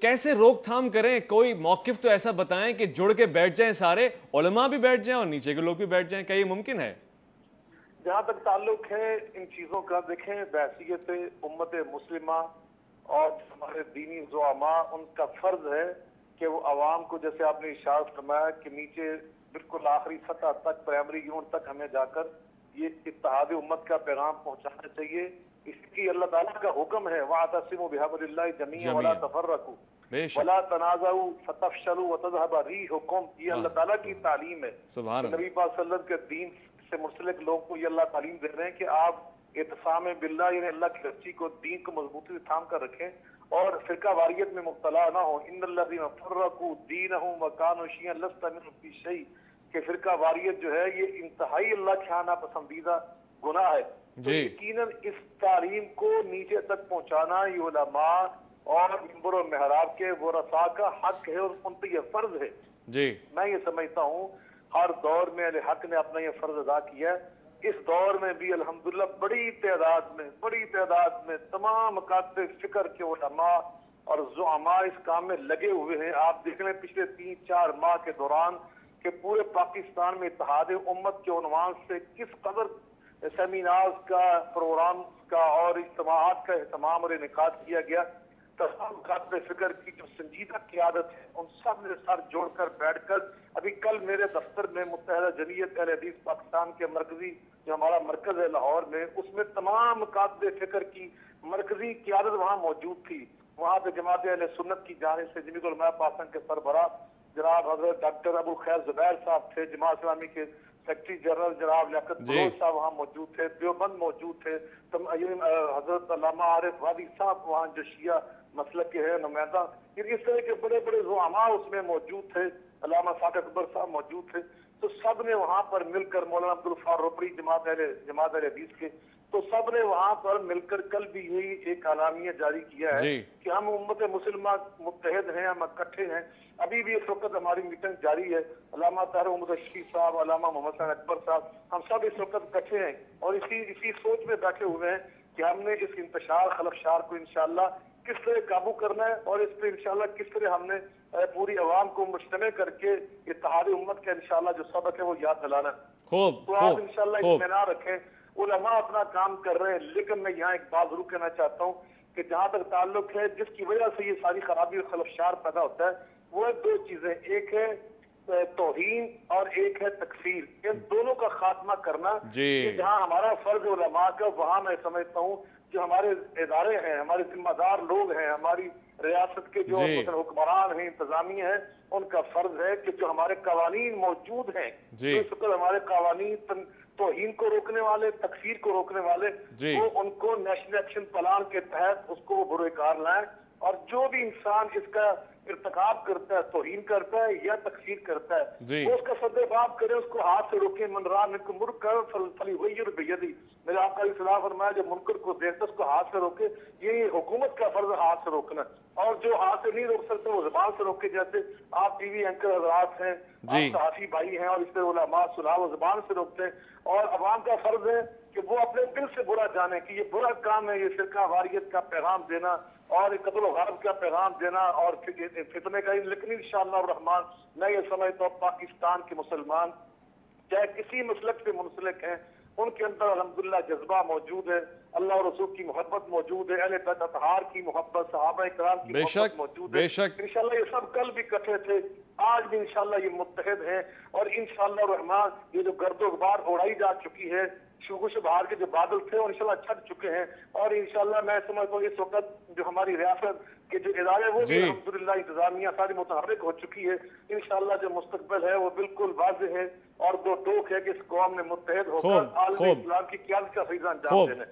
कैसे रोकथाम करें? कोई मौकिफ तो ऐसा बताएं कि जुड़ के बैठ जाएं, सारे उलमा भी बैठ जाएं और नीचे के लोग भी बैठ जाएं। क्या ये मुमकिन है? जहाँ तक ताल्लुक है इन चीज़ों का, देखें बहसीयत उम्मत मुस्लिमा और हमारे दीनी ज़ुआमा, उनका फ़र्ज है कि वो आवाम को, जैसे आपने इशारा फरमाया कि नीचे बिल्कुल आखिरी सतह तक, प्राइमरी यूनिट तक हमें जाकर ये इत्तेहाद उम्मत का पैगाम पहुँचाना चाहिए। इसकी अल्लाह ताला का हुक्म है, वअतसिमू बिहब्लिल्लाहि जमीअन वला तफर्रकू वला तनाज़उ फतफशलू वतज़हब रिहुकुम। ये अल्लाह ताला की तालीम है। नबी पाक सल्लल्लाहु अलैहि वसल्लम के दीन से मुंसलिक लोग को ये अल्लाह तालीम दे रहे हैं कि आप इत्तिसाम बिल्लाह, यानी अल्लाह की रस्सी को, दीन को मजबूती से थाम कर रखें और फिरका वारियत में मुब्तला ना हो। इन्नल्लज़ीना फर्रकू दीनहुम व कानू शिय्अन लस्ता मिनहुम फी शै, कि फिरका वारियत जो है ये इंतहाई अल्लाह के यहाँ नापसंदीदा गुनाह है। तो यकीनन इस तालीम को नीचे तक पहुँचाना ये उलमा और मिंबर और मेहराब के वरसा का हक है और उन पर यह फर्ज है। जी मैं ये समझता हूँ हर दौर में अहले हक ने अपना यह फर्ज अदा किया है। इस दौर में भी अल्हम्दुलिल्लाह बड़ी तादाद में तमाम मकातब फिक्र के उलमा और ज़ुआमा इस काम में लगे हुए हैं। आप देख लें पिछले 3-4 माह के दौरान कि पूरे पाकिस्तान में इत्तेहाद उम्मत के उन्वान से किस कदर सेमिनार्स का, प्रोग्राम का और इज्तिमाआत का एहतमाम और इनेकाद किया गया। तमाम मकातब फिक्र की जो संजीदा क़यादत है, उन सब ने सर जोड़कर बैठकर, अभी कल मेरे दफ्तर में मुत्तहिदा जमीयत अहले हदीस पाकिस्तान के मरकजी जो हमारा मरकज है लाहौर में, उसमें तमाम मकातब फिक्र की मरकजी क़यादत वहाँ मौजूद थी। वहाँ पे जमात अहले सुन्नत की जानिब से जमीयत उलमा पाकिस्तान के सरबराह जनाब हजरत डॉक्टर अबुल खैर जुबैर साहब थे, जमात इस्लामी के सेक्रेटरी जनरल जनाब लियाकत बलोच साहब वहाँ मौजूद थे, देवबंद मौजूद थे, हजरत अल्लामा आरिफ वादी साहब वहाँ जो शिया मसलक के है नुमाइंदा, इस तरह के बड़े बड़े ज़ुआमा उसमें मौजूद थे, अल्लामा साकिब अकबर साहब मौजूद थे। तो सब ने वहाँ पर मिलकर, मौलाना अब्दुल फारूकी जमात अहले हदीस के, तो सब ने वहाँ पर मिलकर कल भी यही एक आलामिया जारी किया है कि हम उम्मत मुस्लिमा मुत्तहिद हैं, हम इकट्ठे हैं। अभी भी इस वक्त हमारी मीटिंग जारी है। अल्लामा ताहिर मुदश्शी साहब, अल्लामा मोहम्मद हसन अकबर साहब, हम सब इस वक्त इकट्ठे हैं और इसी सोच में बैठे हुए हैं कि हमने इस इंतशार खलफशार को इंशाअल्लाह किस तरह काबू करना है और इस पर इंशाअल्लाह किस तरह हमने पूरी आवाम को मुज्तमे करके इत्तेहाद उम्मत का इंशाअल्लाह जो सबक है वो याद दिलाना। तो आप इंशाअल्लाह इत्मीनान रखें, उलमा अपना काम कर रहे हैं। लेकिन मैं यहाँ एक बात जरूर कहना चाहता हूँ कि जहाँ तक ताल्लुक है जिसकी वजह से ये सारी खराबी और खलफशार पैदा होता है, वो है 2 चीजें, एक है तौहीन और एक है तकफीर। इन दोनों का खात्मा करना जहाँ हमारा फर्ज उलमा का, वहाँ मैं समझता हूँ जो हमारे इदारे हैं, हमारे जिम्मेदार लोग हैं, हमारी रियासत के जो हुक्मरान हैं, इंतजामिया है, उनका फर्ज है कि जो हमारे कवानीन मौजूद हैं, इस वक्त हमारे कवानीन तौहीन को रोकने वाले, तकफीर को रोकने वाले, वो उनको नेशनल एक्शन प्लान के तहत उसको वो बुरेकार लाएं और जो भी इंसान इसका इर्तिकाब करता है, तौहीन करता है या तकफीर करता है, वो उसका सद्देबाब करे, उसको हाथ से रोके। मनरान मुनकर फलीगय्यिर बियदिही, मेरे आपका इस्लाह फरमाया जो मुनकर को देखता उसको हाथ से रोके। ये हुकूमत का फर्ज हाथ से रोकना, और जो हाथ से नहीं रोक सकते वो ज़बान से रोके। जैसे आप टीवी एंकर हज़रात हैं, आप सहाफ़ी भाई हैं और इस तरह उलमा सुलह वो ज़बान से रोकते हैं। और अवाम का फर्ज है कि वो अपने दिल से बुरा जाने कि ये बुरा काम है, ये फिरका वारियत का पैगाम देना और कत्ल गरब का पैगाम देना और फितने का। लेकिन इंशाअल्लाह रहमान मैं ये समझता हूँ पाकिस्तान के मुसलमान चाहे किसी मसलक से मुंसलिक हैं, उनके अंदर अल्हम्दुलिल्लाह जज्बा मौजूद है, अल्लाह और रसूल की मोहब्बत मौजूद है, अहले तत्हार की मोहब्बत, सहाबा इकराम की मोहब्बत मौजूद है। इंशाअल्लाह ये सब कल भी इकट्ठे थे, आज भी इंशाअल्लाह ये मुत्तहिद हैं और इंशाअल्लाह रहमान ये जो गर्दो गुबार उड़ाई जा चुकी है, शुगुश बाहर के जो बादल थे और इंशाअल्लाह छट चुके हैं। और इंशाअल्लाह मैं समझता हूँ इस वक्त जो हमारी रियासत के जो इदारे वो भी अल्हम्दुलिल्लाह इंतजामिया सारी मुतहर्रिक हो चुकी है। इंशाअल्लाह जो मुस्तकबिल है वो बिल्कुल वाज़ेह है और दो टोक है कि इस कौम ने मुत्तहिद होकर आलम इस्लाम की क़यादत का फरीज़ा अंजाम देना है।